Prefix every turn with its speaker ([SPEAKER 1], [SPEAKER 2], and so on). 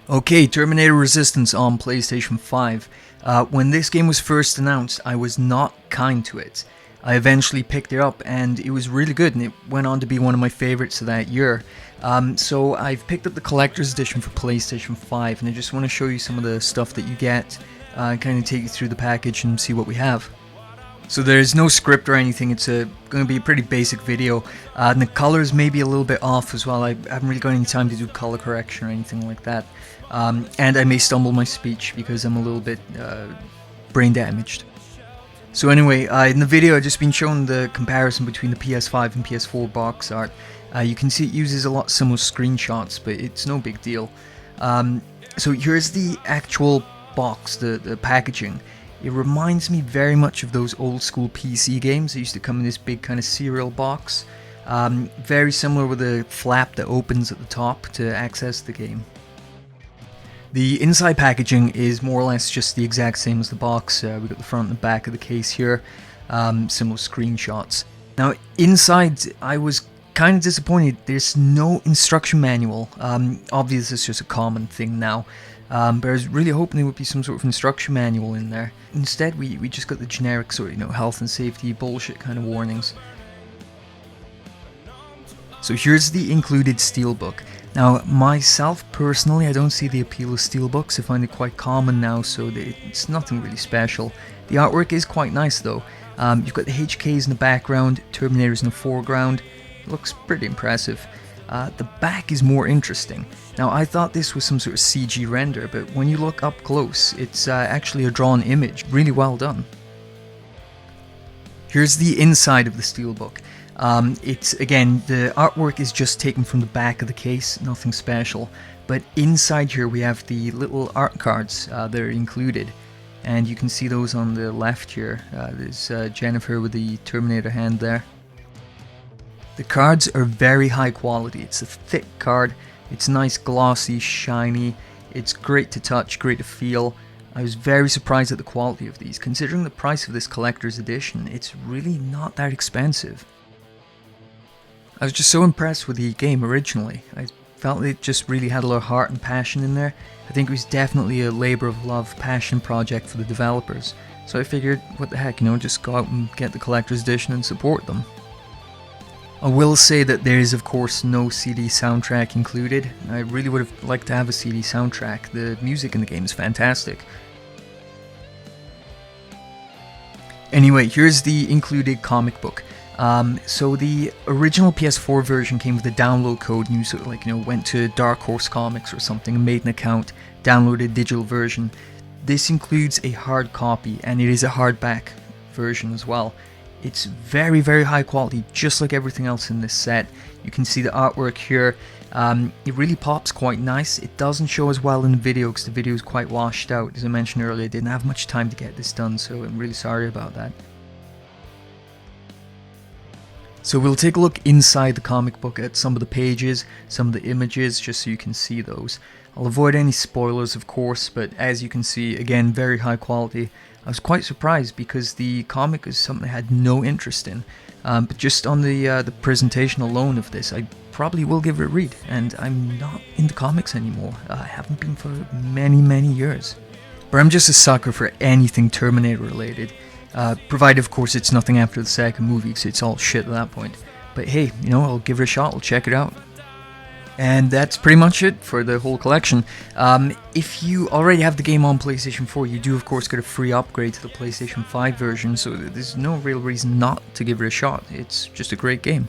[SPEAKER 1] Okay, Terminator Resistance on PlayStation 5. When this game was first announced, I was not kind to it. I eventually picked it up and it was really good, and it went on to be one of my favorites of that year. So I've picked up the Collector's Edition for PlayStation 5, and I just want to show you some of the stuff that you get, kind of take you through the package and see what we have. So there's no script or anything, it's going to be a pretty basic video, and the colors may be a little bit off as well. I haven't really got any time to do color correction or anything like that, and I may stumble my speech because I'm a little bit brain damaged. So anyway, in the video I've just been showing the comparison between the PS5 and PS4 box art. You can see it uses a lot similar screenshots, but it's no big deal. So here's the actual box, the packaging. It reminds me very much of those old school PC games that used to come in this big kind of cereal box. Very similar with a flap that opens at the top to access the game. The inside packaging is more or less just the exact same as the box. We've got the front and the back of the case here, similar screenshots. Now inside I was kind of disappointed. There's no instruction manual. Obviously it's just a common thing now. But I was really hoping there would be some sort of instruction manual in there. Instead, we just got the generic sort of, health and safety bullshit kind of warnings. So here's the included steelbook. Now, myself personally, I don't see the appeal of steelbooks. I find it quite common now, so it's nothing really special. The artwork is quite nice though. You've got the HKs in the background, Terminators in the foreground. It looks pretty impressive. The back is more interesting. Now, I thought this was some sort of CG render, but when you look up close, it's actually a drawn image. Really well done. Here's the inside of the steelbook. It's, again, the artwork is just taken from the back of the case, nothing special. But inside here we have the little art cards that are included. And you can see those on the left here. There's Jennifer with the Terminator hand there. The cards are very high quality. It's a thick card. It's nice, glossy, shiny. It's great to touch, great to feel. I was very surprised at the quality of these. Considering the price of this collector's edition, it's really not that expensive. I was just so impressed with the game originally. I felt it just really had a lot of heart and passion in there. I think it was definitely a labor of love, passion project for the developers. So I figured, what the heck, just go out and get the collector's edition and support them. I will say that there is of course no CD soundtrack included. I really would have liked to have a CD soundtrack. The music in the game is fantastic. Anyway, here's the included comic book. So the original PS4 version came with a download code, and you sort of went to Dark Horse Comics or something and made an account, downloaded a digital version. This includes a hard copy, and it is a hardback version as well. It's very, very high quality, just like everything else in this set. You can see the artwork here. It really pops quite nice. It doesn't show as well in the video because the video is quite washed out. As I mentioned earlier, I didn't have much time to get this done, so I'm really sorry about that. So we'll take a look inside the comic book at some of the pages, some of the images, just so you can see those. I'll avoid any spoilers of course, but as you can see, again, very high quality. I was quite surprised because the comic is something I had no interest in, but just on the presentation alone of this, I probably will give it a read, and I'm not into comics anymore. I haven't been for many, many years. But I'm just a sucker for anything Terminator related, provided of course it's nothing after the second movie, because it's all shit at that point. But hey, I'll give it a shot, I'll check it out. And that's pretty much it for the whole collection. If you already have the game on PlayStation 4, you do of course get a free upgrade to the PlayStation 5 version, so there's no real reason not to give it a shot. It's just a great game.